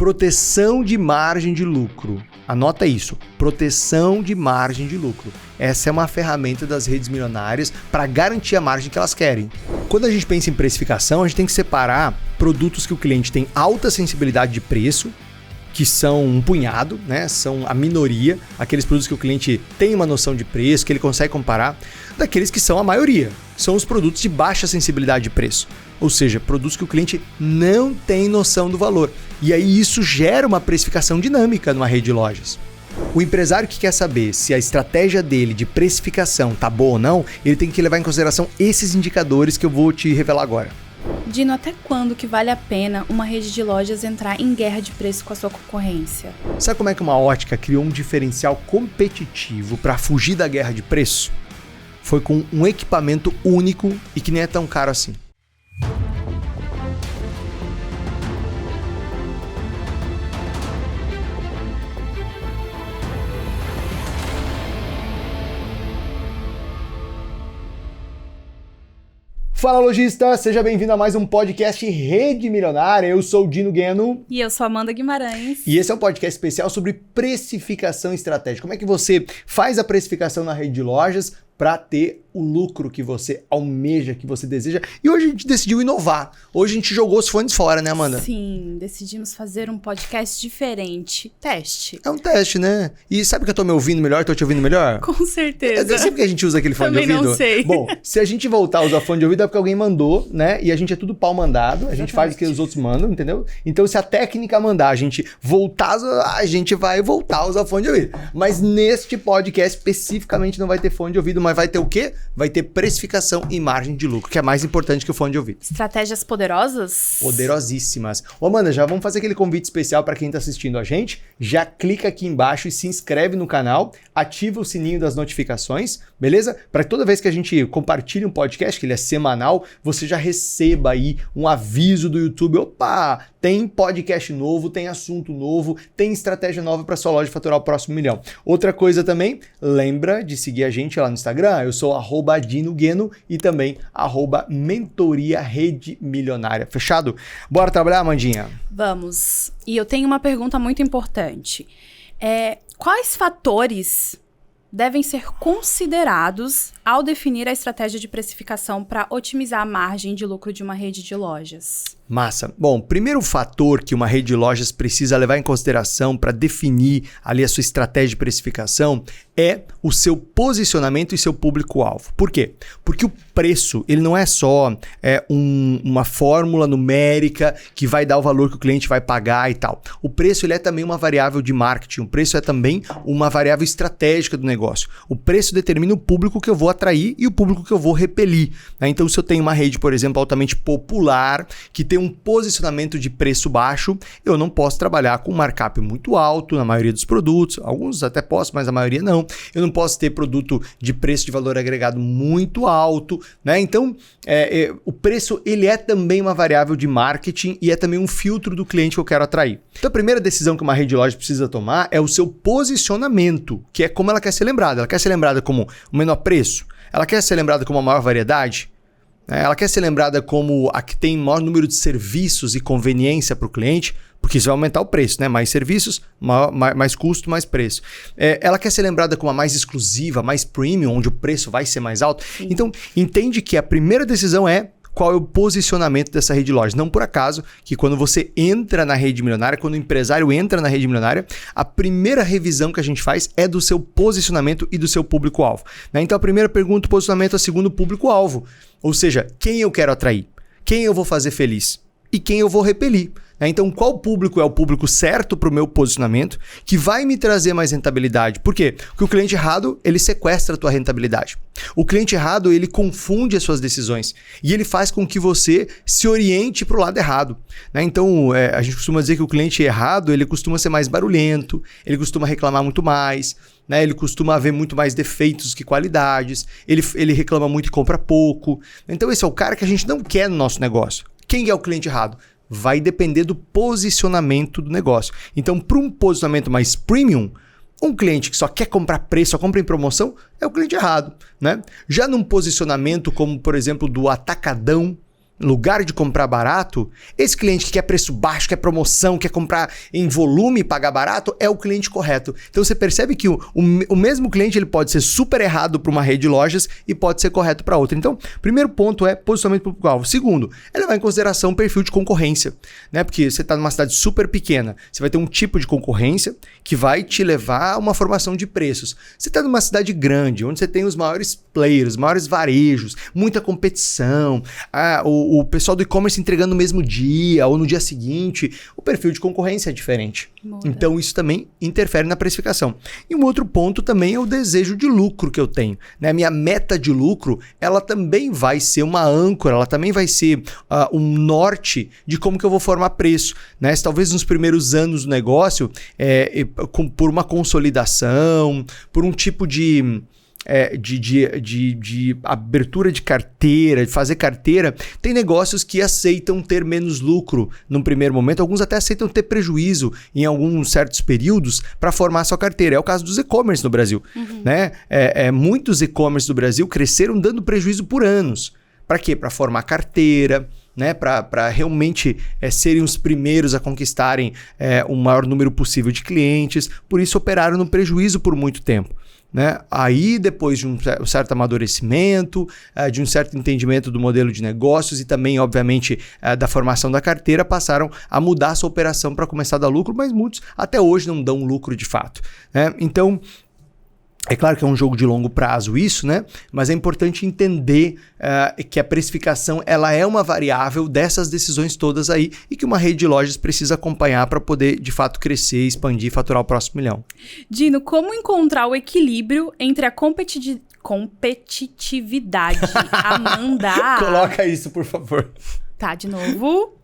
proteção de margem de lucro. Anota isso, proteção de margem de lucro. Essa é uma ferramenta das redes milionárias para garantir a margem que elas querem. Quando a gente pensa em precificação, a gente tem que separar produtos que o cliente tem alta sensibilidade de preço, que são um punhado, né? São a minoria, aqueles produtos que o cliente tem uma noção de preço, que ele consegue comparar, daqueles que são a maioria. São os produtos de baixa sensibilidade de preço, ou seja, produtos que o cliente não tem noção do valor. E aí isso gera uma precificação dinâmica numa rede de lojas. O empresário que quer saber se a estratégia dele de precificação tá boa ou não, ele tem que levar em consideração esses indicadores que eu vou te revelar agora. Dino, até quando que vale a pena uma rede de lojas entrar em guerra de preço com a sua concorrência? Sabe como é que uma ótica criou um diferencial competitivo para fugir da guerra de preço? Foi com um equipamento único e que nem é tão caro assim. Fala, lojista! Seja bem-vindo a mais um podcast Rede Milionária. Eu sou o Dino Gueno. E eu sou a Amanda Guimarães. E esse é um podcast especial sobre precificação estratégica. Como é que você faz a precificação na rede de lojas para ter o lucro que você almeja, que você deseja. E hoje a gente decidiu inovar. Hoje a gente jogou os fones fora, né, Amanda? Sim, decidimos fazer um podcast diferente. Teste. É um teste, né? E sabe que eu tô me ouvindo melhor? Tô te ouvindo melhor? Com certeza. Sempre que a gente usa aquele fone Também de ouvido. não sei. Bom, se a gente voltar a usar fone de ouvido é porque alguém mandou, né? E a gente é tudo pau mandado. A gente faz o que os outros mandam, entendeu? Então se a técnica mandar a gente voltar, a gente vai voltar a usar fone de ouvido. Mas neste podcast especificamente não vai ter fone de ouvido, mas vai ter o quê? Vai ter precificação e margem de lucro, que é mais importante que o fone de ouvido. Estratégias poderosas? Poderosíssimas. Ô, Amanda, já vamos fazer aquele convite especial para quem está assistindo a gente. Já clica aqui embaixo e se inscreve no canal, ativa o sininho das notificações, beleza? Para que toda vez que a gente compartilhe um podcast, que ele é semanal, você já receba aí um aviso do YouTube. Opa, tem podcast novo, tem assunto novo, tem estratégia nova para sua loja faturar o próximo milhão. Outra coisa também, lembra de seguir a gente lá no Instagram. Eu sou @Dino Gueno e também @Mentoria Rede Milionária. Fechado? Bora trabalhar, Amandinha? Vamos. E eu tenho uma pergunta muito importante. Quais fatores devem ser considerados ao definir a estratégia de precificação para otimizar a margem de lucro de uma rede de lojas? Massa. Bom, primeiro fator que uma rede de lojas precisa levar em consideração para definir ali a sua estratégia de precificação é o seu posicionamento e seu público-alvo. Por quê? Porque o preço, ele não é só uma fórmula numérica que vai dar o valor que o cliente vai pagar e tal. O preço, ele é também uma variável de marketing. O preço é também uma variável estratégica do negócio. O preço determina o público que eu vou atrair e o público que eu vou repelir, né? Então, se eu tenho uma rede, por exemplo, altamente popular, que tem um posicionamento de preço baixo, eu não posso trabalhar com um markup muito alto na maioria dos produtos. Alguns até posso, mas a maioria não. Eu não posso ter produto de preço de valor agregado muito alto, né? Então, o preço, ele é também uma variável de marketing e é também um filtro do cliente que eu quero atrair. Então, a primeira decisão que uma rede de loja precisa tomar é o seu posicionamento, que é como ela quer ser lembrada. Ela quer ser lembrada como o menor preço? Ela quer ser lembrada como a maior variedade? Ela quer ser lembrada como a que tem maior número de serviços e conveniência para o cliente, porque isso vai aumentar o preço, né? Mais serviços, mais custo, mais preço. Ela quer ser lembrada como a mais exclusiva, mais premium, onde o preço vai ser mais alto. Sim. Então, entende que a primeira decisão é qual é o posicionamento dessa rede de lojas. Não por acaso que quando você entra na rede milionária, quando o empresário entra na rede milionária, a primeira revisão que a gente faz é do seu posicionamento e do seu público-alvo, né? Então a primeira pergunta, o posicionamento, a segunda, o público-alvo. Ou seja, quem eu quero atrair, quem eu vou fazer feliz e quem eu vou repelir. Então, qual público é o público certo para o meu posicionamento que vai me trazer mais rentabilidade? Por quê? Porque o cliente errado, ele sequestra a tua rentabilidade. O cliente errado, ele confunde as suas decisões e ele faz com que você se oriente para o lado errado, né? Então, a gente costuma dizer que o cliente errado, ele costuma ser mais barulhento, ele costuma reclamar muito mais, né? Ele costuma ver muito mais defeitos que qualidades, ele reclama muito e compra pouco. Então, esse é o cara que a gente não quer no nosso negócio. Quem é o cliente errado? Vai depender do posicionamento do negócio. Então, para um posicionamento mais premium, um cliente que só quer comprar preço, só compra em promoção, é o cliente errado, né? Já num posicionamento como, por exemplo, do atacadão, lugar de comprar barato, esse cliente que quer preço baixo, quer promoção, quer comprar em volume e pagar barato, é o cliente correto. Então você percebe que o mesmo cliente ele pode ser super errado para uma rede de lojas e pode ser correto para outra. Então, primeiro ponto é posicionamento público-alvo. Segundo, é levar em consideração o perfil de concorrência, né? Porque você está numa cidade super pequena, você vai ter um tipo de concorrência que vai te levar a uma formação de preços. Você está numa cidade grande, onde você tem os maiores players, os maiores varejos, muita competição, o pessoal do e-commerce entregando no mesmo dia ou no dia seguinte, o perfil de concorrência é diferente. Muda. Então isso também interfere na precificação. E um outro ponto também é o desejo de lucro que eu tenho, né? A minha meta de lucro, ela também vai ser uma âncora, ela também vai ser um norte de como que eu vou formar preço, né? Se talvez nos primeiros anos do negócio, por uma consolidação, por um tipo de abertura de carteira, de fazer carteira, tem negócios que aceitam ter menos lucro num primeiro momento, alguns até aceitam ter prejuízo em alguns certos períodos para formar sua carteira. É o caso dos e-commerce no Brasil, né? Muitos e-commerce do Brasil cresceram dando prejuízo por anos. Para quê? Para formar carteira, né? Para realmente serem os primeiros a conquistarem o maior número possível de clientes, por isso operaram no prejuízo por muito tempo. Né? Aí, depois de um certo amadurecimento, de um certo entendimento do modelo de negócios e também, obviamente, da formação da carteira, passaram a mudar a sua operação para começar a dar lucro, mas muitos até hoje não dão lucro de fato. Né? Então, é claro que é um jogo de longo prazo isso, né? Mas é importante entender que a precificação ela é uma variável dessas decisões todas aí e que uma rede de lojas precisa acompanhar para poder, de fato, crescer, expandir e faturar o próximo milhão. Dino, como encontrar o equilíbrio entre a competitividade? Amanda! Coloca isso, por favor. Tá, de novo.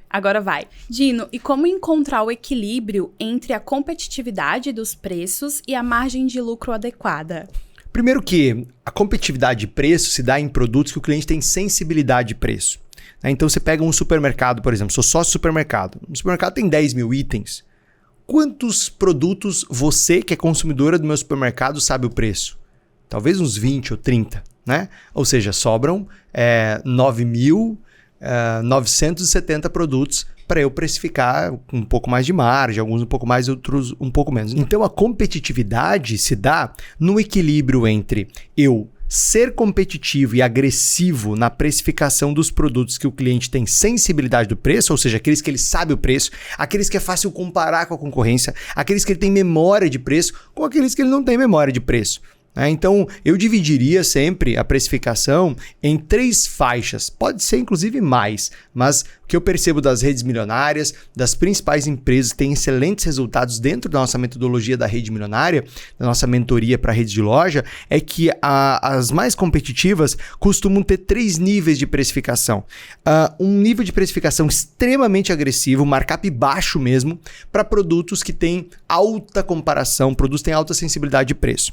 Agora vai. Dino, e como encontrar o equilíbrio entre a competitividade dos preços e a margem de lucro adequada? Primeiro que a competitividade de preço se dá em produtos que o cliente tem sensibilidade de preço. Então você pega um supermercado, por exemplo, sou sócio de supermercado. Um supermercado tem 10 mil itens. Quantos produtos você, que é consumidora do meu supermercado, sabe o preço? Talvez uns 20 ou 30, né? Ou seja, sobram 9.970 produtos para eu precificar um pouco mais de margem, alguns um pouco mais, outros um pouco menos. Então a competitividade se dá no equilíbrio entre eu ser competitivo e agressivo na precificação dos produtos que o cliente tem sensibilidade do preço, ou seja, aqueles que ele sabe o preço, aqueles que é fácil comparar com a concorrência, aqueles que ele tem memória de preço com aqueles que ele não tem memória de preço. Então, eu dividiria sempre a precificação em 3 faixas, pode ser inclusive mais, mas o que eu percebo das redes milionárias, das principais empresas que têm excelentes resultados dentro da nossa metodologia da rede milionária, da nossa mentoria para redes de loja, é que as mais competitivas costumam ter 3 níveis de precificação. Um nível de precificação extremamente agressivo, markup baixo mesmo, para produtos que têm alta comparação, produtos que têm alta sensibilidade de preço.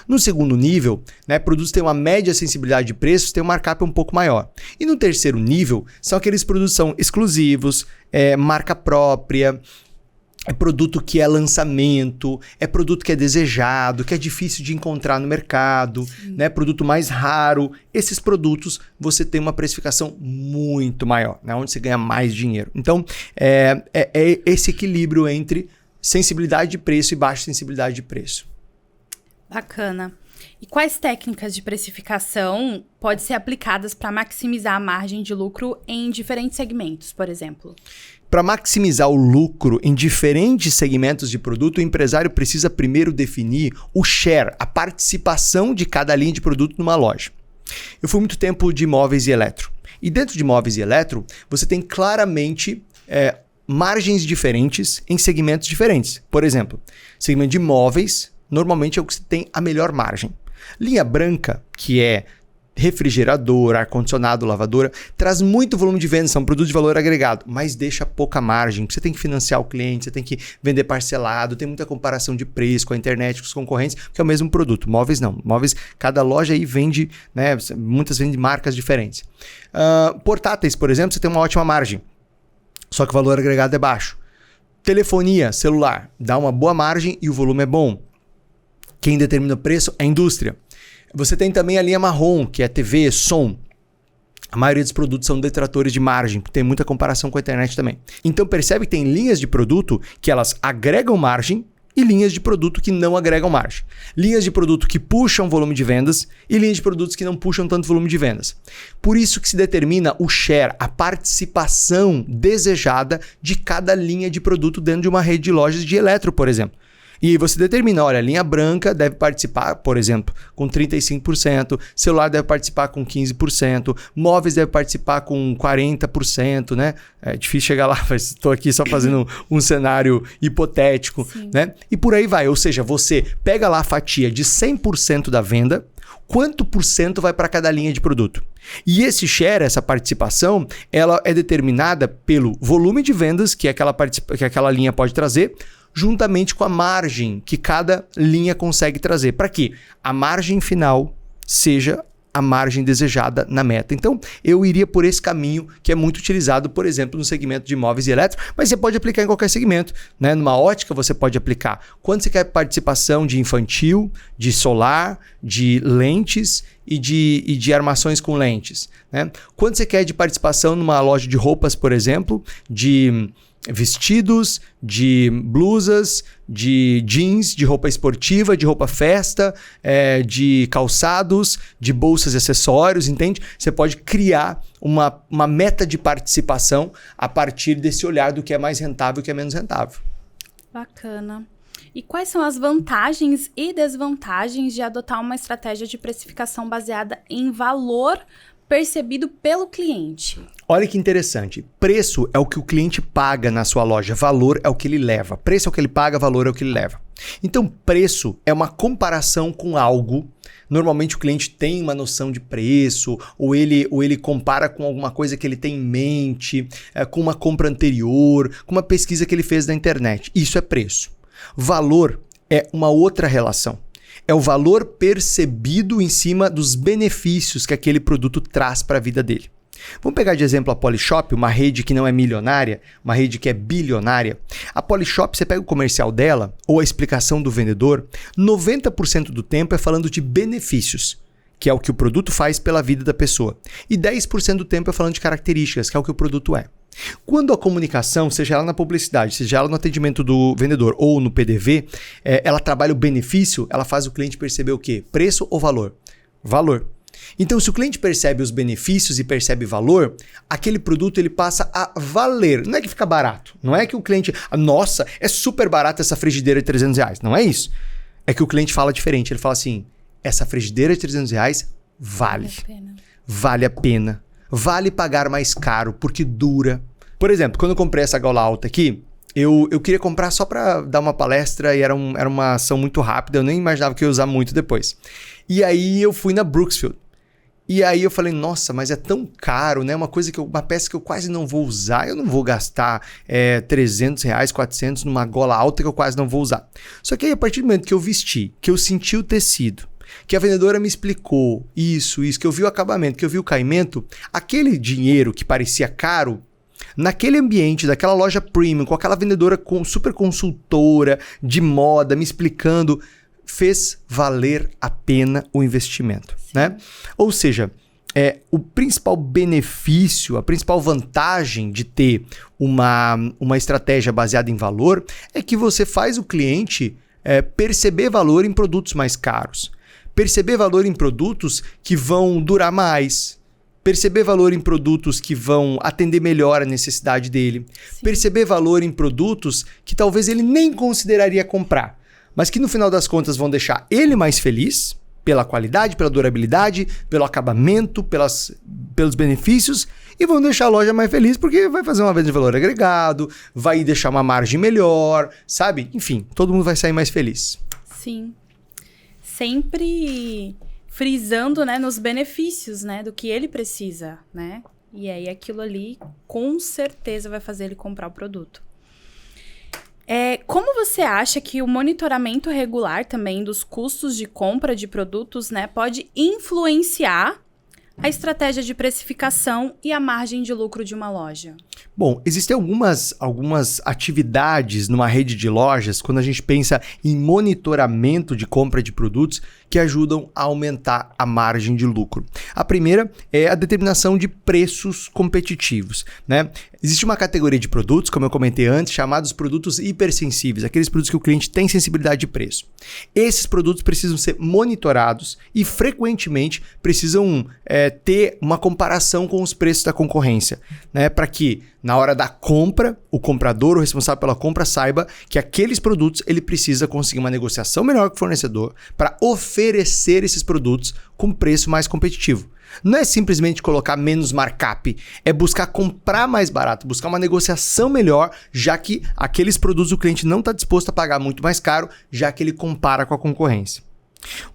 No segundo nível, né, produtos que têm uma média sensibilidade de preços, têm um markup um pouco maior. E no terceiro nível, são aqueles produtos que são exclusivos, marca própria, é produto que é lançamento, é produto que é desejado, que é difícil de encontrar no mercado, né, produto mais raro. Esses produtos você tem uma precificação muito maior, né, onde você ganha mais dinheiro. Então, é esse equilíbrio entre sensibilidade de preço e baixa sensibilidade de preço. Bacana. E quais técnicas de precificação podem ser aplicadas para maximizar a margem de lucro em diferentes segmentos, por exemplo? Para maximizar o lucro em diferentes segmentos de produto, o empresário precisa primeiro definir o share, a participação de cada linha de produto numa loja. Eu fui muito tempo de móveis e eletro. E dentro de móveis e eletro, você tem claramente margens diferentes em segmentos diferentes. Por exemplo, segmento de móveis, normalmente é o que tem a melhor margem. Linha branca, que é refrigerador, ar-condicionado, lavadora, traz muito volume de venda, são produtos de valor agregado, mas deixa pouca margem. Você tem que financiar o cliente, você tem que vender parcelado, tem muita comparação de preço com a internet, com os concorrentes, que é o mesmo produto. Móveis não. Móveis, cada loja aí vende, né, muitas vendem marcas diferentes. Portáteis, por exemplo, você tem uma ótima margem, só que o valor agregado é baixo. Telefonia, celular, dá uma boa margem e o volume é bom. Quem determina o preço é a indústria. Você tem também a linha marrom, que é TV, som. A maioria dos produtos são detratores de margem, tem muita comparação com a internet também. Então percebe que tem linhas de produto que elas agregam margem e linhas de produto que não agregam margem. Linhas de produto que puxam volume de vendas e linhas de produtos que não puxam tanto volume de vendas. Por isso que se determina o share, a participação desejada de cada linha de produto dentro de uma rede de lojas de eletro, por exemplo. E você determina, olha, a linha branca deve participar, por exemplo, com 35%, celular deve participar com 15%, móveis deve participar com 40%, né? É difícil chegar lá, mas estou aqui só fazendo um cenário hipotético, né? E por aí vai, ou seja, você pega lá a fatia de 100% da venda, quanto por cento vai para cada linha de produto? E esse share, essa participação, ela é determinada pelo volume de vendas que aquela linha pode trazer, juntamente com a margem que cada linha consegue trazer. Para que a margem final seja a margem desejada na meta. Então, eu iria por esse caminho que é muito utilizado, por exemplo, no segmento de imóveis e elétricos, mas você pode aplicar em qualquer segmento, né? Numa ótica, você pode aplicar quando você quer participação de infantil, de solar, de lentes e de armações com lentes, né? Quando você quer de participação numa loja de roupas, por exemplo, de vestidos, de blusas, de jeans, de roupa esportiva, de roupa festa, de calçados, de bolsas e acessórios, entende? Você pode criar uma meta de participação a partir desse olhar do que é mais rentável e o que é menos rentável. Bacana. E quais são as vantagens e desvantagens de adotar uma estratégia de precificação baseada em valor percebido pelo cliente? Olha que interessante. Preço é o que o cliente paga na sua loja, valor é o que ele leva. Preço é o que ele paga, valor é o que ele leva. Então, preço é uma comparação com algo. Normalmente o cliente tem uma noção de preço, ou ele compara com alguma coisa que ele tem em mente, com uma compra anterior, com uma pesquisa que ele fez na internet. Isso é preço. Valor é uma outra relação. É o valor percebido em cima dos benefícios que aquele produto traz para a vida dele. Vamos pegar de exemplo a Polishop, uma rede que não é milionária, uma rede que é bilionária. A Polishop, você pega o comercial dela ou a explicação do vendedor, 90% do tempo é falando de benefícios, que é o que o produto faz pela vida da pessoa. E 10% do tempo é falando de características, que é o que o produto é. Quando a comunicação, seja ela na publicidade, seja ela no atendimento do vendedor ou no PDV, ela trabalha o benefício, ela faz o cliente perceber o quê? Preço ou valor? Valor. Então, se o cliente percebe os benefícios e percebe valor, aquele produto ele passa a valer. Não é que fica barato. Não é que o cliente... Nossa, é super barato essa frigideira de R$300. Não é isso. É que o cliente fala diferente. Ele fala assim, essa frigideira de R$300 vale. Vale a pena. Vale pagar mais caro, porque dura. Por exemplo, quando eu comprei essa gola alta aqui, eu queria comprar só para dar uma palestra e era uma ação muito rápida, eu nem imaginava que eu ia usar muito depois. E aí eu fui na Brooksfield. E aí eu falei, nossa, mas é tão caro, né? Uma peça que eu quase não vou usar, eu não vou gastar R$300, R$400 numa gola alta que eu quase não vou usar. Só que aí a partir do momento que eu vesti, que eu senti o tecido, que a vendedora me explicou isso, que eu vi o acabamento, que eu vi o caimento, aquele dinheiro que parecia caro, naquele ambiente, daquela loja premium, com aquela vendedora super consultora de moda, me explicando, fez valer a pena o investimento, né? Ou seja, o principal benefício, a principal vantagem de ter uma estratégia baseada em valor é que você faz o cliente perceber valor em produtos mais caros. Perceber valor em produtos que vão durar mais. Perceber valor em produtos que vão atender melhor a necessidade dele. Sim. Perceber valor em produtos que talvez ele nem consideraria comprar, mas que no final das contas vão deixar ele mais feliz pela qualidade, pela durabilidade, pelo acabamento, pelos benefícios, e vão deixar a loja mais feliz porque vai fazer uma venda de valor agregado, vai deixar uma margem melhor, sabe? Enfim, todo mundo vai sair mais feliz. Sim. Sempre frisando, né, nos benefícios, né, do que ele precisa, né? E aí aquilo ali com certeza vai fazer ele comprar o produto. Como você acha que o monitoramento regular também dos custos de compra de produtos, né, pode influenciar a estratégia de precificação e a margem de lucro de uma loja? Bom, existem algumas atividades numa rede de lojas, quando a gente pensa em monitoramento de compra de produtos, que ajudam a aumentar a margem de lucro. A primeira é a determinação de preços competitivos, né? Existe uma categoria de produtos, como eu comentei antes, chamados produtos hipersensíveis, aqueles produtos que o cliente tem sensibilidade de preço. Esses produtos precisam ser monitorados e frequentemente precisam ter uma comparação com os preços da concorrência, né? Para que na hora da compra, o comprador, o responsável pela compra, saiba que aqueles produtos ele precisa conseguir uma negociação melhor com o fornecedor para oferecer esses produtos com preço mais competitivo. Não é simplesmente colocar menos markup, é buscar comprar mais barato, buscar uma negociação melhor, já que aqueles produtos o cliente não está disposto a pagar muito mais caro, já que ele compara com a concorrência.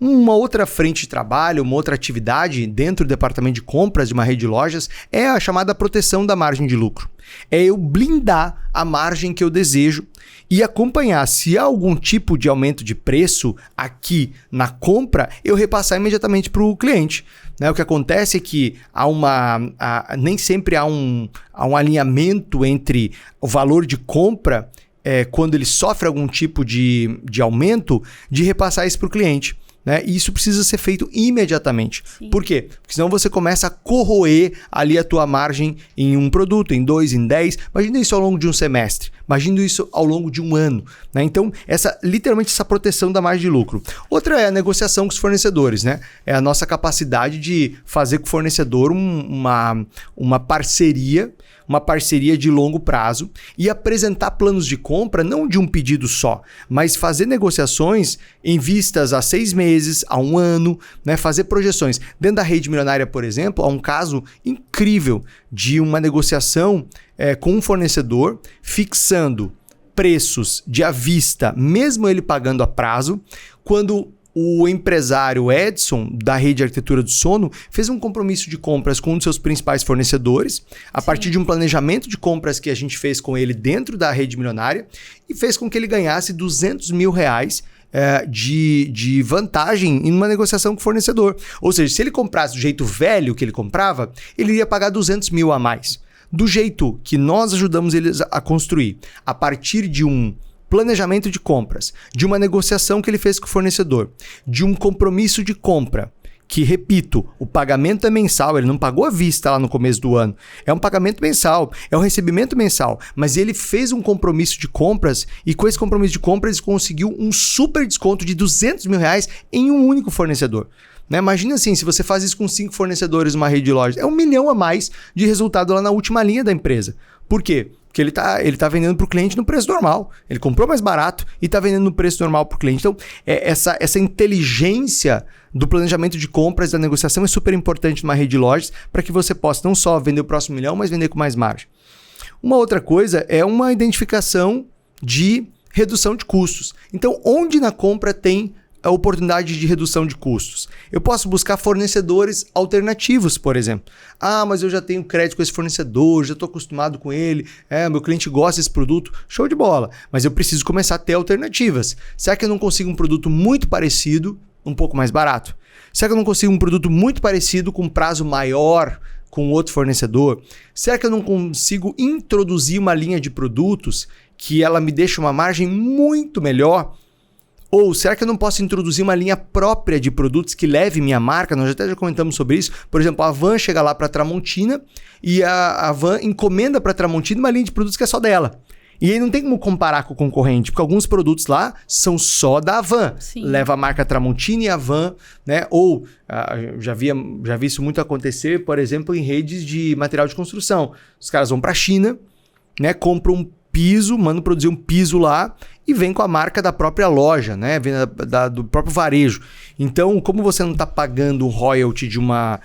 Uma outra frente de trabalho, uma outra atividade dentro do departamento de compras de uma rede de lojas é a chamada proteção da margem de lucro. É eu blindar a margem que eu desejo e acompanhar se há algum tipo de aumento de preço aqui na compra, eu repassar imediatamente para o cliente. O que acontece é que nem sempre há um alinhamento entre o valor de compra quando ele sofre algum tipo de aumento, de repassar isso para o cliente. Né? E isso precisa ser feito imediatamente. Sim. Por quê? Porque senão você começa a corroer ali a tua margem em um produto, em 2, em 10. Imagina isso ao longo de um semestre. Imagina isso ao longo de um ano. Né? Então, literalmente essa proteção da margem de lucro. Outra é a negociação com os fornecedores. Né? É a nossa capacidade de fazer com o fornecedor uma parceria de longo prazo e apresentar planos de compra não de um pedido só, mas fazer negociações em vistas a 6 meses, a 1 ano, né? Fazer projeções. Dentro da Rede Milionária, por exemplo, há um caso incrível de uma negociação com um fornecedor fixando preços de à vista, mesmo ele pagando a prazo, quando o empresário Edson, da Rede Arquitetura do Sono, fez um compromisso de compras com um dos seus principais fornecedores, a partir de um planejamento de compras que a gente fez com ele dentro da Rede Milionária, e fez com que ele ganhasse R$200 mil de vantagem em uma negociação com o fornecedor. Ou seja, se ele comprasse do jeito velho que ele comprava, ele iria pagar 200 mil a mais. Do jeito que nós ajudamos eles a construir, a partir de um planejamento de compras, de uma negociação que ele fez com o fornecedor, de um compromisso de compra, que, repito, o pagamento é mensal, ele não pagou à vista lá no começo do ano, é um pagamento mensal, é um recebimento mensal, mas ele fez um compromisso de compras e com esse compromisso de compras ele conseguiu um super desconto de R$200 mil em um único fornecedor. Né? Imagina assim, se você faz isso com 5 fornecedores numa rede de lojas, é R$1 milhão a mais de resultado lá na última linha da empresa. Por quê? Porque ele tá vendendo para o cliente no preço normal. Ele comprou mais barato e está vendendo no preço normal para o cliente. Então, essa inteligência do planejamento de compras e da negociação é super importante numa rede de lojas para que você possa não só vender o próximo milhão, mas vender com mais margem. Uma outra coisa é uma identificação de redução de custos. Então, onde na compra tem a oportunidade de redução de custos? Eu posso buscar fornecedores alternativos, por exemplo. Mas eu já tenho crédito com esse fornecedor, já estou acostumado com ele, meu cliente gosta desse produto, show de bola. Mas eu preciso começar a ter alternativas. Será que eu não consigo um produto muito parecido, um pouco mais barato? Será que eu não consigo um produto muito parecido com prazo maior com outro fornecedor? Será que eu não consigo introduzir uma linha de produtos que ela me deixa uma margem muito melhor? Ou será que eu não posso introduzir uma linha própria de produtos que leve minha marca? Nós até já comentamos sobre isso. Por exemplo, a Van chega lá para a Tramontina e a Van encomenda para a Tramontina uma linha de produtos que é só dela. E aí não tem como comparar com o concorrente, porque alguns produtos lá são só da Van. Sim. Leva a marca Tramontina e a Van, né? Ou já vi isso muito acontecer, por exemplo, em redes de material de construção. Os caras vão para a China, né? Compram um piso, mandam produzir um piso lá e vem com a marca da própria loja, né? Vem do próprio varejo. Então, como você não está pagando um royalty de uma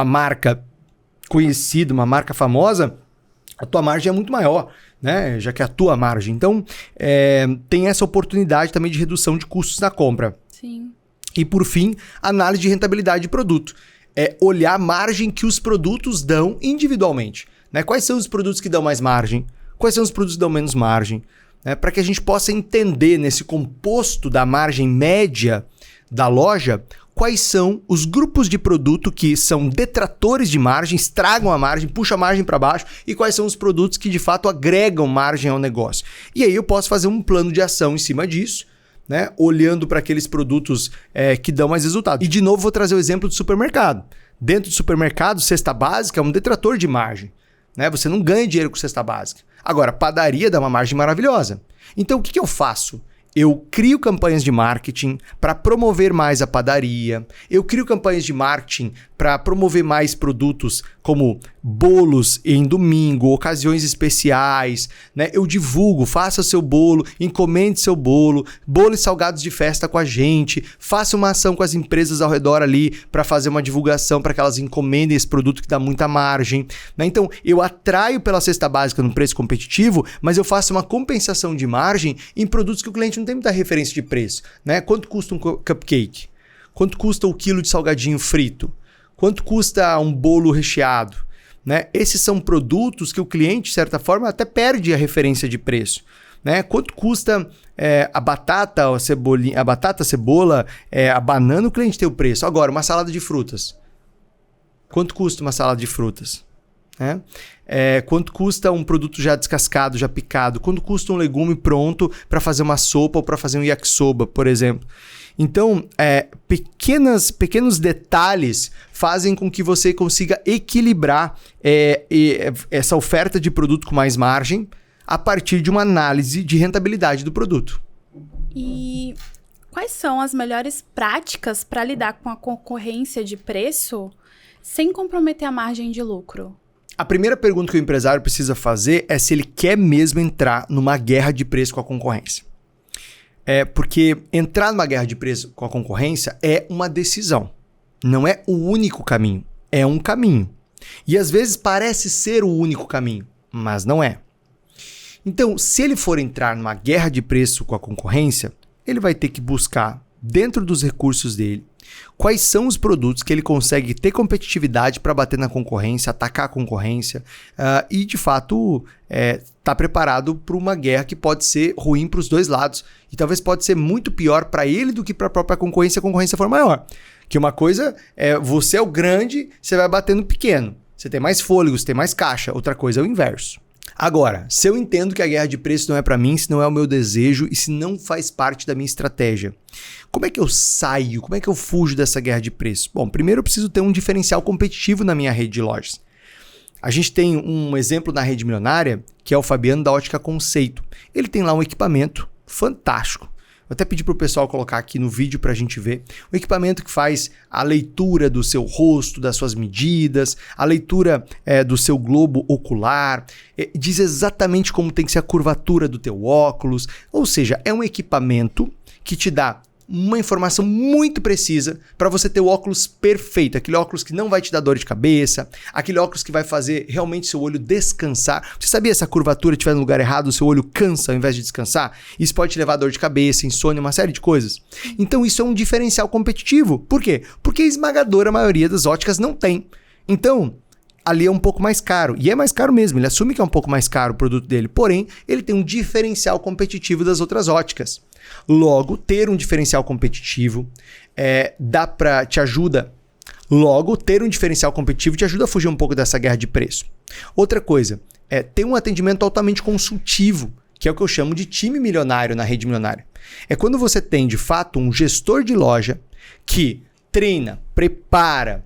marca conhecida, uma marca famosa, a tua margem é muito maior, né? Já que é a tua margem. Então, tem essa oportunidade também de redução de custos na compra. Sim. E, por fim, análise de rentabilidade de produto. É olhar a margem que os produtos dão individualmente. Né? Quais são os produtos que dão mais margem? Quais são os produtos que dão menos margem? Para que a gente possa entender nesse composto da margem média, da loja quais são os grupos de produto que são detratores de margem, estragam a margem, puxam a margem para baixo, e quais são os produtos que de fato agregam margem ao negócio. E aí eu posso fazer um plano de ação em cima disso, né? Olhando para aqueles produtos que dão mais resultado. E de novo vou trazer o exemplo do supermercado. Dentro do supermercado, cesta básica é um detrator de margem, né? Você não ganha dinheiro com cesta básica. Agora, padaria dá uma margem maravilhosa. Então, o que eu faço? Eu crio campanhas de marketing para promover mais a padaria. Eu crio campanhas de marketing para promover mais produtos como bolos em domingo, ocasiões especiais, né? Eu divulgo, faça seu bolo, encomende seu bolo, bolo e salgados de festa com a gente, faça uma ação com as empresas ao redor ali para fazer uma divulgação para que elas encomendem esse produto que dá muita margem, né? Então, eu atraio pela cesta básica no preço competitivo, mas eu faço uma compensação de margem em produtos que o cliente não tem muita referência de preço, né? Quanto custa um cupcake? Quanto custa o quilo de salgadinho frito? Quanto custa um bolo recheado? Né? Esses são produtos que o cliente, de certa forma, até perde a referência de preço. Né? Quanto custa a batata, a cebola, a banana, o cliente tem o preço. Agora, uma salada de frutas. Quanto custa uma salada de frutas? Né? Quanto custa um produto já descascado, já picado? Quanto custa um legume pronto para fazer uma sopa ou para fazer um yakisoba, por exemplo? Então, pequenos detalhes fazem com que você consiga equilibrar essa oferta de produto com mais margem a partir de uma análise de rentabilidade do produto. E quais são as melhores práticas para lidar com a concorrência de preço sem comprometer a margem de lucro? A primeira pergunta que o empresário precisa fazer é se ele quer mesmo entrar numa guerra de preço com a concorrência. Porque entrar numa guerra de preço com a concorrência é uma decisão. Não é o único caminho. É um caminho. E às vezes parece ser o único caminho, mas não é. Então, se ele for entrar numa guerra de preço com a concorrência, ele vai ter que buscar, dentro dos recursos dele, quais são os produtos que ele consegue ter competitividade para bater na concorrência, atacar a concorrência e, de fato, tá preparado para uma guerra que pode ser ruim para os dois lados e talvez pode ser muito pior para ele do que para a própria concorrência se a concorrência for maior. Que uma coisa é você é o grande, você vai bater no pequeno. Você tem mais fôlego, você tem mais caixa. Outra coisa é o inverso. Agora, se eu entendo que a guerra de preço não é para mim, se não é o meu desejo e se não faz parte da minha estratégia, como é que eu saio? Como é que eu fujo dessa guerra de preço? Bom, primeiro eu preciso ter um diferencial competitivo na minha rede de lojas. A gente tem um exemplo na Rede Milionária, que é o Fabiano da Ótica Conceito. Ele tem lá um equipamento fantástico. Vou até pedir para o pessoal colocar aqui no vídeo para a gente ver. Um equipamento que faz a leitura do seu rosto, das suas medidas, a leitura do seu globo ocular, diz exatamente como tem que ser a curvatura do teu óculos. Ou seja, é um equipamento que te dá uma informação muito precisa para você ter o óculos perfeito, aquele óculos que não vai te dar dor de cabeça, aquele óculos que vai fazer realmente seu olho descansar. Você sabia se a curvatura estiver no lugar errado, o seu olho cansa ao invés de descansar? Isso pode te levar a dor de cabeça, insônia, uma série de coisas. Então isso é um diferencial competitivo. Por quê? Porque a esmagadora maioria das óticas não tem. Então, ali é um pouco mais caro. E é mais caro mesmo, ele assume que é um pouco mais caro o produto dele. Porém, ele tem um diferencial competitivo das outras óticas. Logo, ter um diferencial competitivo te ajuda. Logo, ter um diferencial competitivo te ajuda a fugir um pouco dessa guerra de preço. Outra coisa, ter um atendimento altamente consultivo, que é o que eu chamo de time milionário na Rede Milionária. É quando você tem, de fato, um gestor de loja que treina, prepara,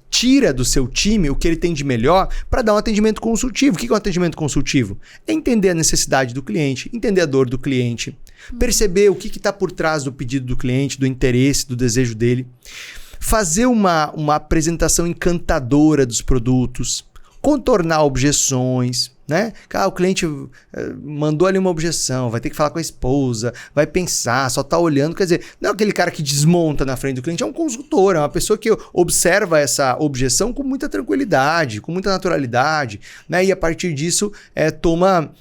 tira do seu time o que ele tem de melhor para dar um atendimento consultivo. O que é um atendimento consultivo? É entender a necessidade do cliente, entender a dor do cliente, perceber o que está por trás do pedido do cliente, do interesse, do desejo dele, fazer uma apresentação encantadora dos produtos, contornar objeções, né? O cliente mandou ali uma objeção, vai ter que falar com a esposa, vai pensar, só tá olhando, quer dizer, não é aquele cara que desmonta na frente do cliente, é um consultor, é uma pessoa que observa essa objeção com muita tranquilidade, com muita naturalidade, né? E a partir disso toma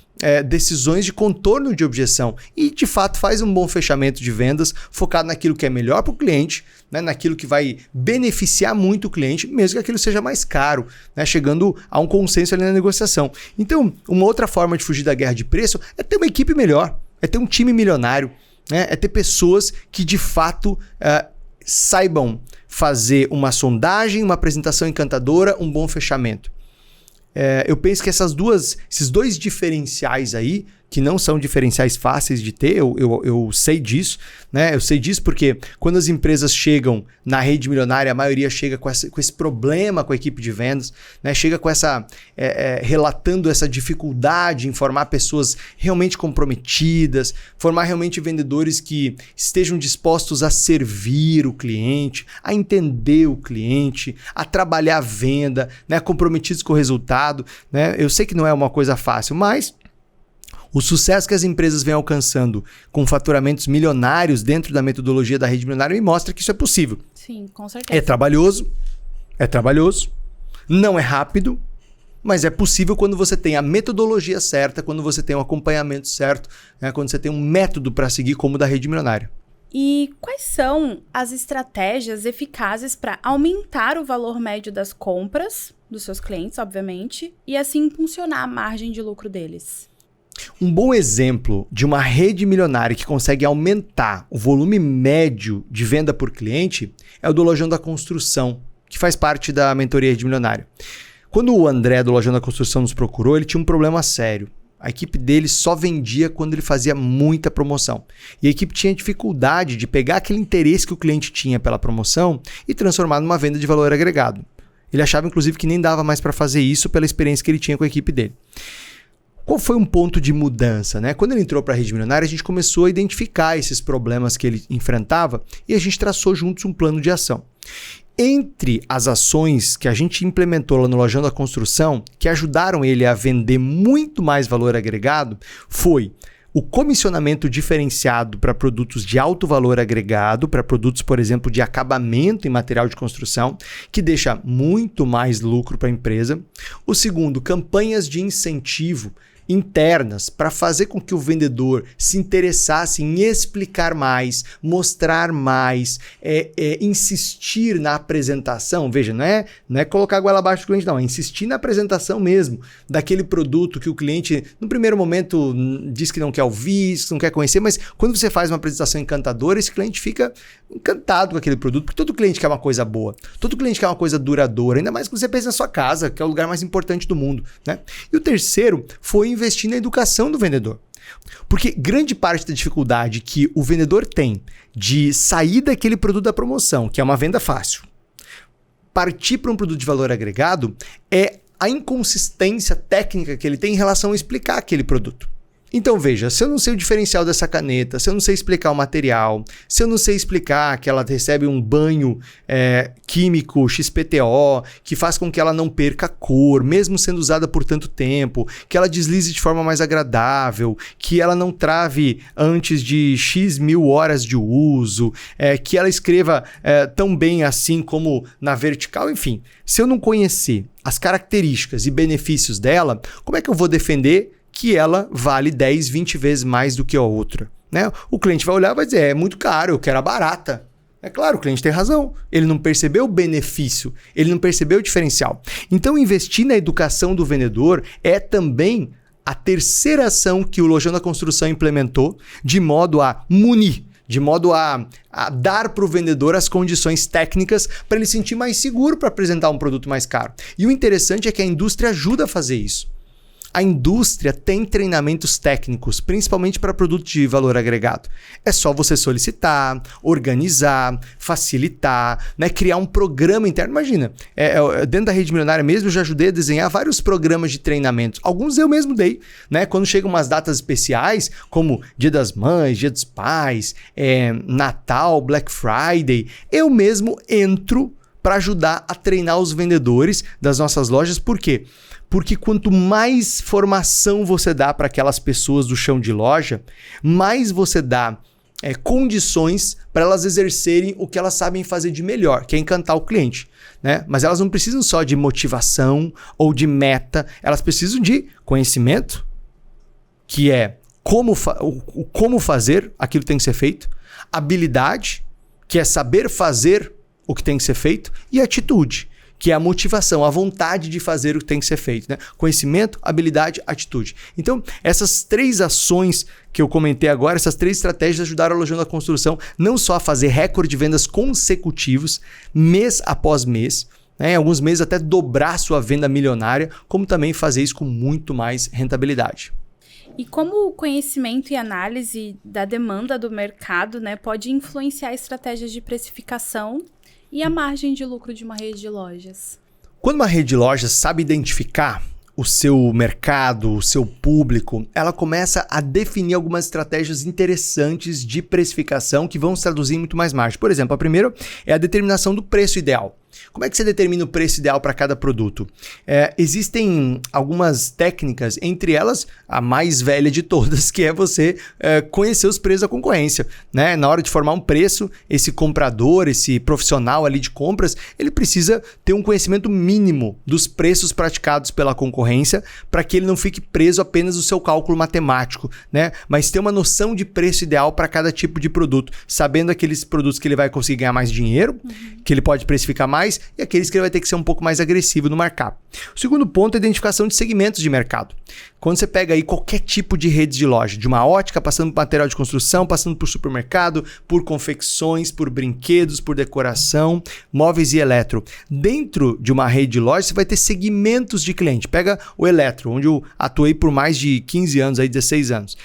decisões de contorno de objeção e de fato faz um bom fechamento de vendas focado naquilo que é melhor para o cliente, né? Naquilo que vai beneficiar muito o cliente, mesmo que aquilo seja mais caro, né? Chegando a um consenso ali na negociação. Então, uma outra forma de fugir da guerra de preço é ter uma equipe melhor, é ter um time milionário, né? É ter pessoas que de fato saibam fazer uma sondagem, uma apresentação encantadora, um bom fechamento. Eu penso que esses dois diferenciais aí, que não são diferenciais fáceis de ter, eu sei disso, né? Eu sei disso porque quando as empresas chegam na rede milionária, a maioria chega com esse problema com a equipe de vendas, né? Chega com relatando essa dificuldade em formar pessoas realmente comprometidas, formar realmente vendedores que estejam dispostos a servir o cliente, a entender o cliente, a trabalhar a venda, né? Comprometidos com o resultado, né? Eu sei que não é uma coisa fácil, mas o sucesso que as empresas vêm alcançando com faturamentos milionários dentro da metodologia da rede milionária me mostra que isso é possível. Sim, com certeza. É trabalhoso, não é rápido, mas é possível quando você tem a metodologia certa, quando você tem o acompanhamento certo, né? Quando você tem um método para seguir como o da rede milionária. E quais são as estratégias eficazes para aumentar o valor médio das compras dos seus clientes, obviamente, e assim impulsionar a margem de lucro deles? Um bom exemplo de uma rede milionária que consegue aumentar o volume médio de venda por cliente é o do Lojão da Construção, que faz parte da mentoria Rede Milionária. Quando o André do Lojão da Construção nos procurou, ele tinha um problema sério. A equipe dele só vendia quando ele fazia muita promoção. E a equipe tinha dificuldade de pegar aquele interesse que o cliente tinha pela promoção e transformar numa venda de valor agregado. Ele achava, inclusive, que nem dava mais para fazer isso pela experiência que ele tinha com a equipe dele. Qual foi um ponto de mudança, né? Quando ele entrou para a Rede Milionária, a gente começou a identificar esses problemas que ele enfrentava e a gente traçou juntos um plano de ação. Entre as ações que a gente implementou lá no Lojão da Construção, que ajudaram ele a vender muito mais valor agregado, foi o comissionamento diferenciado para produtos de alto valor agregado, para produtos, por exemplo, de acabamento em material de construção, que deixa muito mais lucro para a empresa. O segundo, campanhas de incentivo internas para fazer com que o vendedor se interessasse em explicar mais, mostrar mais, insistir na apresentação. Veja, não é colocar a goela abaixo do cliente, não. É insistir na apresentação mesmo daquele produto que o cliente, no primeiro momento, diz que não quer ouvir, que não quer conhecer, mas quando você faz uma apresentação encantadora, esse cliente fica encantado com aquele produto, porque todo cliente quer uma coisa boa, todo cliente quer uma coisa duradoura, ainda mais que você pense na sua casa, que é o lugar mais importante do mundo, né? E o terceiro foi investir na educação do vendedor. Porque grande parte da dificuldade que o vendedor tem de sair daquele produto da promoção, que é uma venda fácil, partir para um produto de valor agregado, é a inconsistência técnica que ele tem em relação a explicar aquele produto. Então veja, se eu não sei o diferencial dessa caneta, se eu não sei explicar o material, se eu não sei explicar que ela recebe um banho químico XPTO, que faz com que ela não perca a cor, mesmo sendo usada por tanto tempo, que ela deslize de forma mais agradável, que ela não trave antes de X mil horas de uso, que ela escreva tão bem assim como na vertical, enfim. Se eu não conhecer as características e benefícios dela, como é que eu vou defender que ela vale 10, 20 vezes mais do que a outra, né? O cliente vai olhar e vai dizer, é muito caro, eu quero a barata. É claro, o cliente tem razão. Ele não percebeu o benefício, ele não percebeu o diferencial. Então, investir na educação do vendedor é também a terceira ação que o Lojão da Construção implementou, de modo a munir, de modo a dar para o vendedor as condições técnicas para ele se sentir mais seguro para apresentar um produto mais caro. E o interessante é que a indústria ajuda a fazer isso. A indústria tem treinamentos técnicos, principalmente para produtos de valor agregado. É só você solicitar, organizar, facilitar, né? Criar um programa interno. Imagina, dentro da Rede Milionária mesmo, eu já ajudei a desenhar vários programas de treinamento. Alguns eu mesmo dei, né? Quando chegam umas datas especiais, como Dia das Mães, Dia dos Pais, Natal, Black Friday, eu mesmo entro para ajudar a treinar os vendedores das nossas lojas. Por quê? Porque quanto mais formação você dá para aquelas pessoas do chão de loja, mais você dá condições para elas exercerem o que elas sabem fazer de melhor, que é encantar o cliente, né? Mas elas não precisam só de motivação ou de meta, elas precisam de conhecimento, que é como fazer aquilo que tem que ser feito, habilidade, que é saber fazer o que tem que ser feito, e atitude, que é a motivação, a vontade de fazer o que tem que ser feito, né? Conhecimento, habilidade, atitude. Então, essas 3 ações que eu comentei agora, essas 3 estratégias ajudaram a Lojão da Construção não só a fazer recorde de vendas consecutivos, mês após mês, né? Em alguns meses até dobrar sua venda milionária, como também fazer isso com muito mais rentabilidade. E como o conhecimento e análise da demanda do mercado, né, pode influenciar estratégias de precificação e a margem de lucro de uma rede de lojas? Quando uma rede de lojas sabe identificar o seu mercado, o seu público, ela começa a definir algumas estratégias interessantes de precificação que vão se traduzir em muito mais margem. Por exemplo, a primeira é a determinação do preço ideal. Como é que você determina o preço ideal para cada produto? Existem algumas técnicas, entre elas a mais velha de todas, que é você conhecer os preços da concorrência, né? Na hora de formar um preço, esse comprador, esse profissional ali de compras, ele precisa ter um conhecimento mínimo dos preços praticados pela concorrência para que ele não fique preso apenas no seu cálculo matemático, né? Mas ter uma noção de preço ideal para cada tipo de produto, sabendo aqueles produtos que ele vai conseguir ganhar mais dinheiro, que ele pode precificar mais, e aqueles que ele vai ter que ser um pouco mais agressivo no markup. O segundo ponto é a identificação de segmentos de mercado. Quando você pega aí qualquer tipo de rede de loja, de uma ótica, passando por material de construção, passando por supermercado, por confecções, por brinquedos, por decoração, móveis e eletro. Dentro de uma rede de loja, você vai ter segmentos de cliente. Pega o eletro, onde eu atuei por mais de 15 anos, aí 16 anos.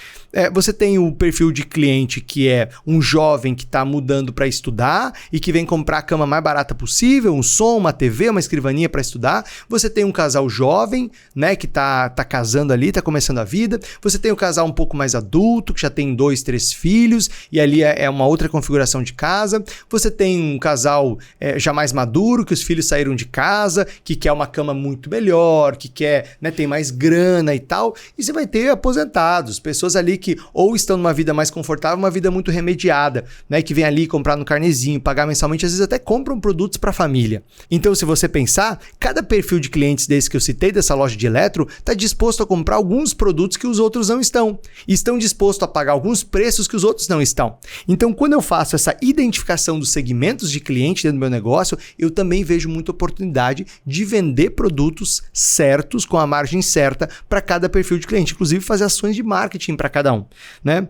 Você tem o perfil de cliente que é um jovem que está mudando para estudar e que vem comprar a cama mais barata possível, um som, uma TV, uma escrivaninha para estudar. Você tem um casal jovem, né, que tá casando ali, tá começando a vida. Você tem o casal um pouco mais adulto, que já tem 2, 3 filhos e ali é uma outra configuração de casa. Você tem um casal já mais maduro, que os filhos saíram de casa, que quer uma cama muito melhor, que quer, né, tem mais grana e tal. E você vai ter aposentados, pessoas ali que ou estão numa vida mais confortável, uma vida muito remediada, né? Que vem ali comprar no carnezinho, pagar mensalmente, às vezes até compram produtos para a família. Então, se você pensar, cada perfil de clientes desse que eu citei, dessa loja de eletro, está disposto a comprar alguns produtos que os outros não estão. E estão dispostos a pagar alguns preços que os outros não estão. Então, quando eu faço essa identificação dos segmentos de cliente dentro do meu negócio, eu também vejo muita oportunidade de vender produtos certos, com a margem certa, para cada perfil de cliente. Inclusive, fazer ações de marketing para cada um, né?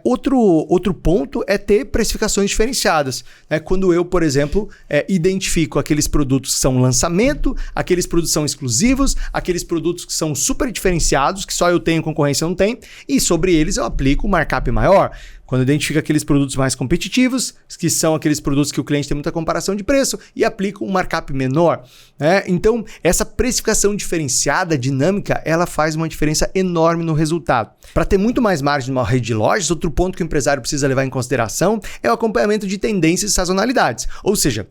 Outro ponto é ter precificações diferenciadas, né? Quando eu, por exemplo, identifico aqueles produtos que são lançamento, aqueles produtos que são exclusivos, aqueles produtos que são super diferenciados, que só eu tenho, concorrência não tem, e sobre eles eu aplico um markup maior. Quando eu identifico aqueles produtos mais competitivos, que são aqueles produtos que o cliente tem muita comparação de preço, e aplico um markup menor, né? Então, essa precificação diferenciada, dinâmica, ela faz uma diferença enorme no resultado. Para ter muito mais margem numa rede de lojas, outro ponto que o empresário precisa levar em consideração é o acompanhamento de tendências e sazonalidades. Ou seja,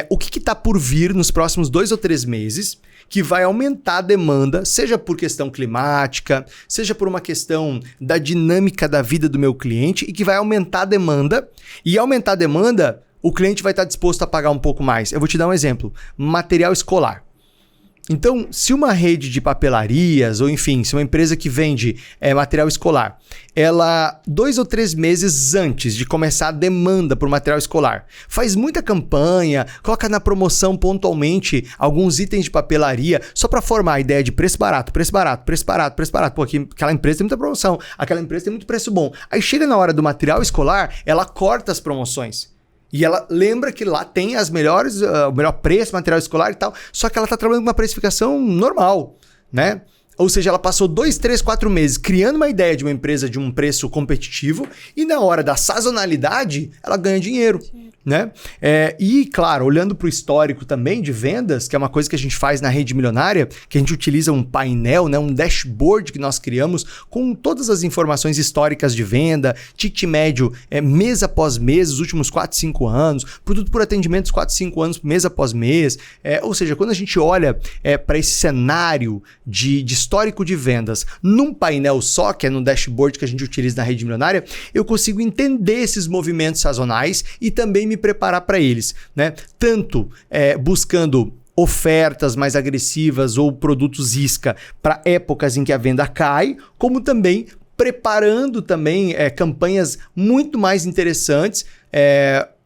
o que está por vir nos próximos 2 ou 3 meses que vai aumentar a demanda, seja por questão climática, seja por uma questão da dinâmica da vida do meu cliente, e que vai aumentar a demanda. E aumentar a demanda, o cliente vai estar disposto a pagar um pouco mais. Eu vou te dar um exemplo. Material escolar. Então, se uma rede de papelarias, ou enfim, se uma empresa que vende material escolar, ela 2 ou 3 meses antes de começar a demanda por material escolar, faz muita campanha, coloca na promoção pontualmente alguns itens de papelaria, só para formar a ideia de preço barato, preço barato, preço barato, preço barato. Pô, aquela empresa tem muita promoção, aquela empresa tem muito preço bom. Aí chega na hora do material escolar, ela corta as promoções. E ela lembra que lá tem as melhores, o melhor preço, material escolar e tal, só que ela está trabalhando com uma precificação normal, né? Ou seja, ela passou 2, 3, 4 meses criando uma ideia de uma empresa de um preço competitivo e na hora da sazonalidade, ela ganha dinheiro, né? E, claro, olhando para o histórico também de vendas, que é uma coisa que a gente faz na Rede Milionária, que a gente utiliza um painel, né, um dashboard que nós criamos com todas as informações históricas de venda, ticket médio mês após mês, os últimos 4, 5 anos, produto por atendimentos 4, 5 anos, mês após mês. Ou seja, quando a gente olha para esse cenário de histórico de vendas num painel só, que é no dashboard que a gente utiliza na Rede Milionária, eu consigo entender esses movimentos sazonais e também me preparar para eles, né? Tanto buscando ofertas mais agressivas ou produtos isca para épocas em que a venda cai, como também preparando também campanhas muito mais interessantes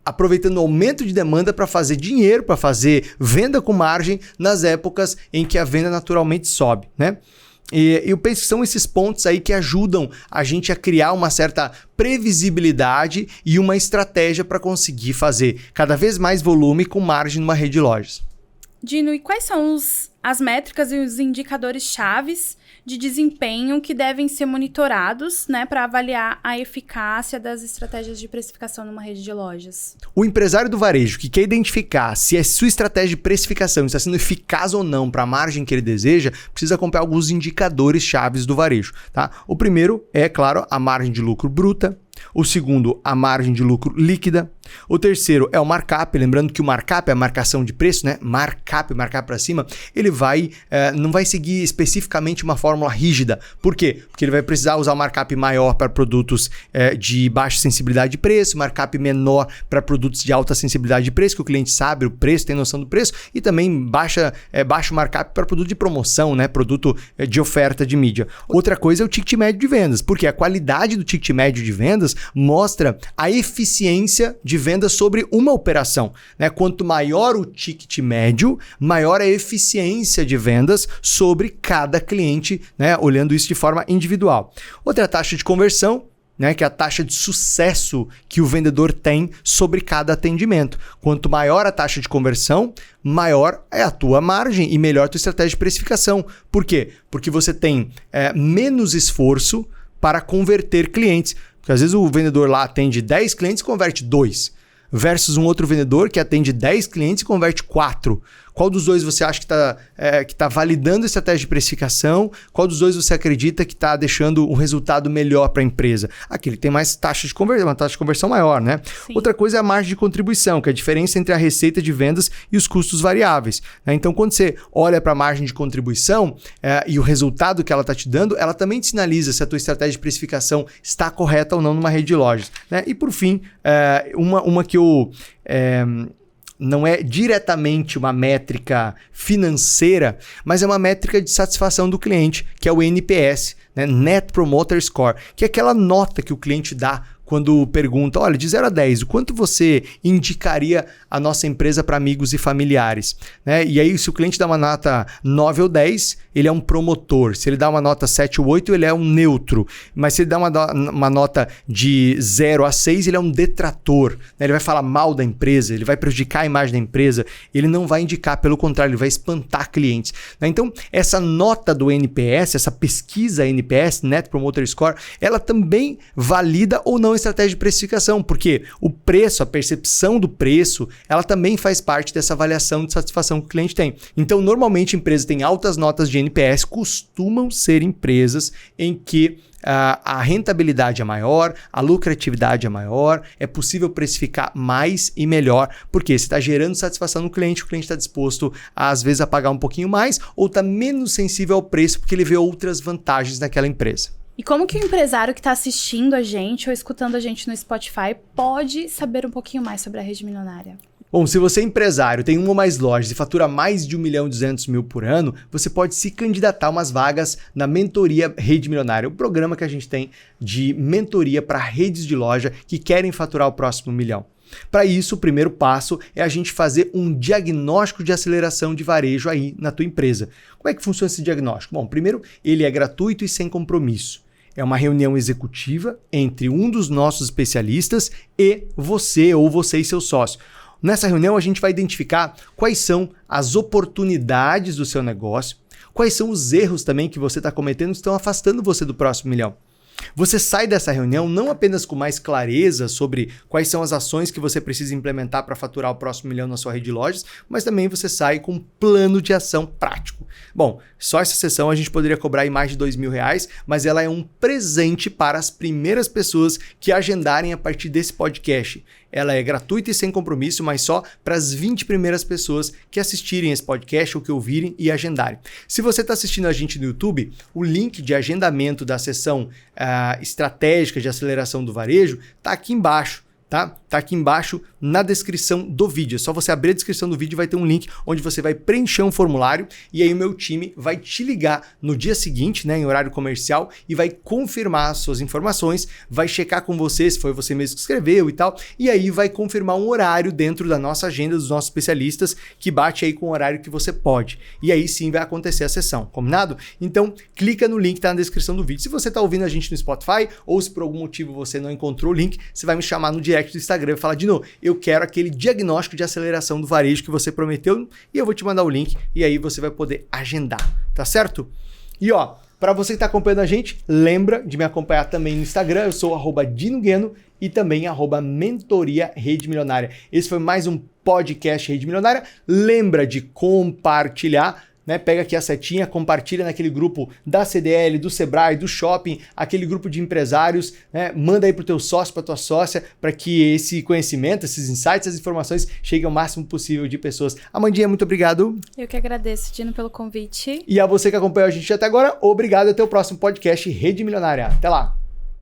aproveitando o aumento de demanda para fazer dinheiro, para fazer venda com margem nas épocas em que a venda naturalmente sobe, né? E eu penso que são esses pontos aí que ajudam a gente a criar uma certa previsibilidade e uma estratégia para conseguir fazer cada vez mais volume com margem numa rede de lojas. Dino, e quais são as métricas e os indicadores chaves de desempenho que devem ser monitorados, né, para avaliar a eficácia das estratégias de precificação numa rede de lojas? O empresário do varejo que quer identificar se a sua estratégia de precificação está sendo eficaz ou não para a margem que ele deseja, precisa acompanhar alguns indicadores chaves do varejo, tá? O primeiro é, claro, a margem de lucro bruta. O segundo, a margem de lucro líquida. O terceiro é o markup, lembrando que o markup é a marcação de preço, né? Markup para cima, ele não vai seguir especificamente uma fórmula rígida. Por quê? Porque ele vai precisar usar o markup maior para produtos de baixa sensibilidade de preço, markup menor para produtos de alta sensibilidade de preço, que o cliente sabe o preço, tem noção do preço, e também baixo markup para produto de promoção, né? Produto de oferta de mídia. Outra coisa é o ticket médio de vendas, porque a qualidade do ticket médio de vendas mostra a eficiência de venda sobre uma operação, né? Quanto maior o ticket médio, maior a eficiência de vendas sobre cada cliente, né? Olhando isso de forma individual. Outra taxa de conversão, né, que é a taxa de sucesso que o vendedor tem sobre cada atendimento. Quanto maior a taxa de conversão, maior é a tua margem e melhor a tua estratégia de precificação. Por quê? Porque você tem menos esforço para converter clientes. Porque às vezes o vendedor lá atende 10 clientes e converte 2, versus um outro vendedor que atende 10 clientes e converte 4. Qual dos dois você acha que está validando a estratégia de precificação? Qual dos dois você acredita que está deixando um resultado melhor para a empresa? Aquele que tem mais taxa de conversão, uma taxa de conversão maior, né? Sim. Outra coisa é a margem de contribuição, que é a diferença entre a receita de vendas e os custos variáveis, né? Então, quando você olha para a margem de contribuição e o resultado que ela está te dando, ela também te sinaliza se a tua estratégia de precificação está correta ou não numa rede de lojas, né? E por fim, uma que eu... não é diretamente uma métrica financeira, mas é uma métrica de satisfação do cliente, que é o NPS, né? Net Promoter Score, que é aquela nota que o cliente dá quando pergunta, olha, de 0 a 10, o quanto você indicaria a nossa empresa para amigos e familiares? Né? E aí, se o cliente dá uma nota 9 ou 10, ele é um promotor. Se ele dá uma nota 7 ou 8, ele é um neutro. Mas se ele dá uma nota de 0 a 6, ele é um detrator. Né? Ele vai falar mal da empresa, ele vai prejudicar a imagem da empresa, ele não vai indicar, pelo contrário, ele vai espantar clientes. Né? Então, essa nota do NPS, essa pesquisa NPS, Net Promoter Score, ela também valida ou não estratégia de precificação, porque o preço, a percepção do preço, ela também faz parte dessa avaliação de satisfação que o cliente tem. Então, normalmente, empresas que têm altas notas de NPS costumam ser empresas em que a rentabilidade é maior, a lucratividade é maior, é possível precificar mais e melhor, porque você está gerando satisfação no cliente, o cliente está disposto, às vezes, a pagar um pouquinho mais ou está menos sensível ao preço porque ele vê outras vantagens naquela empresa. E como que o empresário que está assistindo a gente ou escutando a gente no Spotify pode saber um pouquinho mais sobre a Rede Milionária? Bom, se você é empresário, tem uma ou mais lojas e fatura mais de 1.200.000 por ano, você pode se candidatar a umas vagas na Mentoria Rede Milionária, o programa que a gente tem de mentoria para redes de loja que querem faturar o próximo milhão. Para isso, o primeiro passo é a gente fazer um diagnóstico de aceleração de varejo aí na tua empresa. Como é que funciona esse diagnóstico? Bom, primeiro, ele é gratuito e sem compromisso. É uma reunião executiva entre um dos nossos especialistas e você ou você e seu sócio. Nessa reunião, a gente vai identificar quais são as oportunidades do seu negócio, quais são os erros também que você está cometendo que estão afastando você do próximo milhão. Você sai dessa reunião não apenas com mais clareza sobre quais são as ações que você precisa implementar para faturar o próximo milhão na sua rede de lojas, mas também você sai com um plano de ação prático. Bom, só essa sessão a gente poderia cobrar aí mais de R$2.000, mas ela é um presente para as primeiras pessoas que agendarem a partir desse podcast. Ela é gratuita e sem compromisso, mas só para as 20 primeiras pessoas que assistirem esse podcast ou que ouvirem e agendarem. Se você está assistindo a gente no YouTube, o link de agendamento da sessão estratégica de aceleração do varejo está aqui embaixo. Tá aqui embaixo na descrição do vídeo. É só você abrir a descrição do vídeo, vai ter um link onde você vai preencher um formulário e aí o meu time vai te ligar no dia seguinte, né, em horário comercial, e vai confirmar as suas informações, vai checar com você se foi você mesmo que escreveu e tal, e aí vai confirmar um horário dentro da nossa agenda dos nossos especialistas que bate aí com o horário que você pode. E aí sim vai acontecer a sessão, combinado? Então, clica no link que tá na descrição do vídeo. Se você tá ouvindo a gente no Spotify ou se por algum motivo você não encontrou o link, você vai me chamar no direct do Instagram e falar, Dino, eu quero aquele diagnóstico de aceleração do varejo que você prometeu e eu vou te mandar o link e aí você vai poder agendar, tá certo? E ó, para você que tá acompanhando a gente, lembra de me acompanhar também no Instagram, eu sou @DinoGueno e também @Mentoria Rede Milionária. Esse foi mais um podcast Rede Milionária. Lembra de compartilhar, né? Pega aqui a setinha, compartilha naquele grupo da CDL, do Sebrae, do Shopping, aquele grupo de empresários, né? Manda aí pro teu sócio, pra tua sócia, para que esse conhecimento, esses insights, essas informações cheguem ao máximo possível de pessoas. Amandinha, muito obrigado. Eu que agradeço, Dino, pelo convite. E a você que acompanhou a gente até agora, obrigado. Até o próximo podcast Rede Milionária. Até lá.